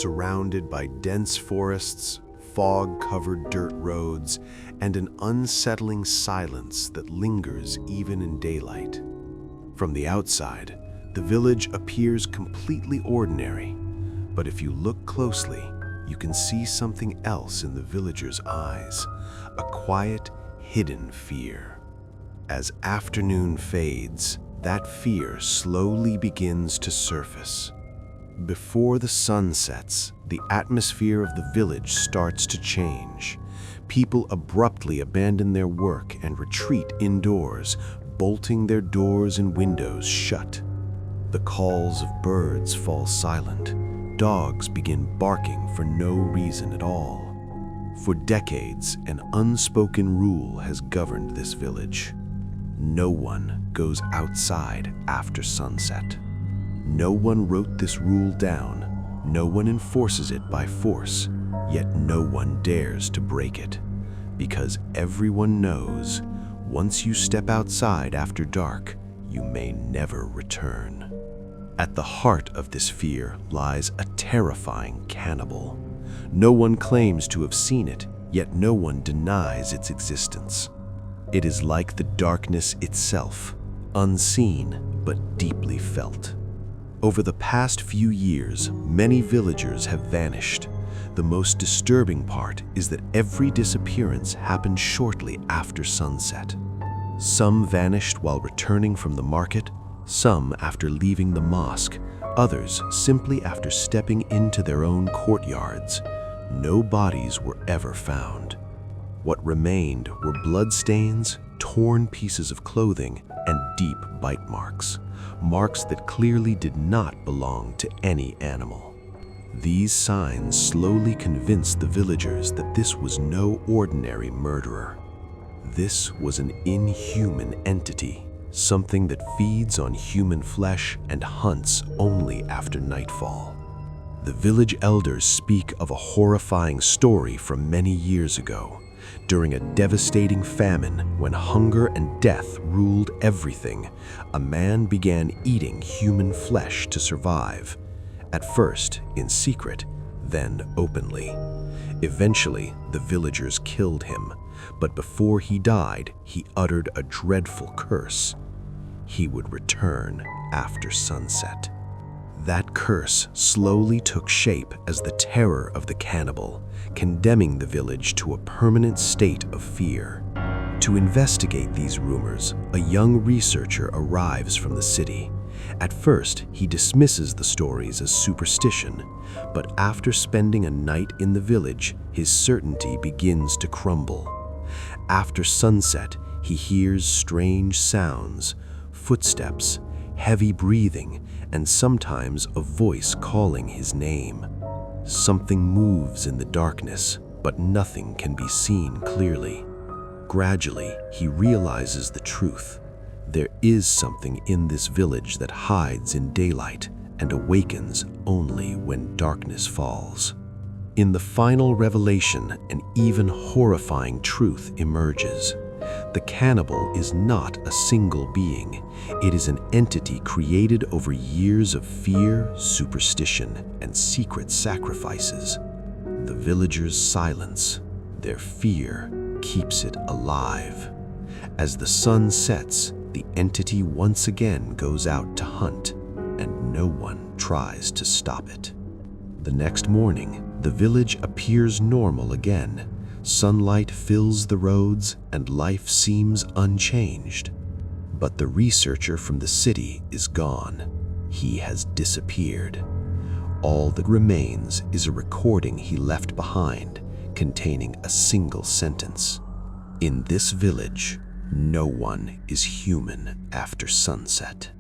surrounded by dense forests, fog-covered dirt roads, and an unsettling silence that lingers even in daylight. From the outside, the village appears completely ordinary, but if you look closely, you can see something else in the villagers' eyes, a quiet, hidden fear. As afternoon fades, that fear slowly begins to surface. Before the sun sets, the atmosphere of the village starts to change. People abruptly abandon their work and retreat indoors, bolting their doors and windows shut. The calls of birds fall silent. Dogs begin barking for no reason at all. For decades, an unspoken rule has governed this village. No one goes outside after sunset. No one wrote this rule down. No one enforces it by force, yet no one dares to break it. Because everyone knows, once you step outside after dark, you may never return. At the heart of this fear lies a terrifying cannibal. No one claims to have seen it, yet no one denies its existence. It is like the darkness itself, unseen but deeply felt. Over the past few years, many villagers have vanished. The most disturbing part is that every disappearance happened shortly after sunset. Some vanished while returning from the market, some after leaving the mosque, others simply after stepping into their own courtyards. No bodies were ever found. What remained were bloodstains, torn pieces of clothing, and deep bite marks, marks that clearly did not belong to any animal. These signs slowly convinced the villagers that this was no ordinary murderer. This was an inhuman entity, something that feeds on human flesh and hunts only after nightfall. The village elders speak of a horrifying story from many years ago, during a devastating famine when hunger and death ruled everything. A man began eating human flesh to survive, at first in secret, then openly. Eventually, the villagers killed him, but before he died, he uttered a dreadful curse. He would return after sunset. That curse slowly took shape as the terror of the cannibal, condemning the village to a permanent state of fear. To investigate these rumors, a young researcher arrives from the city. At first, he dismisses the stories as superstition, but after spending a night in the village, his certainty begins to crumble. After sunset, he hears strange sounds, footsteps, heavy breathing, and sometimes a voice calling his name. Something moves in the darkness, but nothing can be seen clearly. Gradually, he realizes the truth. There is something in this village that hides in daylight and awakens only when darkness falls. In the final revelation, an even horrifying truth emerges. The cannibal is not a single being. It is an entity created over years of fear, superstition, and secret sacrifices. The villagers' silence, their fear, keeps it alive. As the sun sets, the entity once again goes out to hunt, and no one tries to stop it. The next morning, the village appears normal again. Sunlight fills the roads and life seems unchanged. But the researcher from the city is gone. He has disappeared. All that remains is a recording he left behind, containing a single sentence. In this village, no one is human after sunset.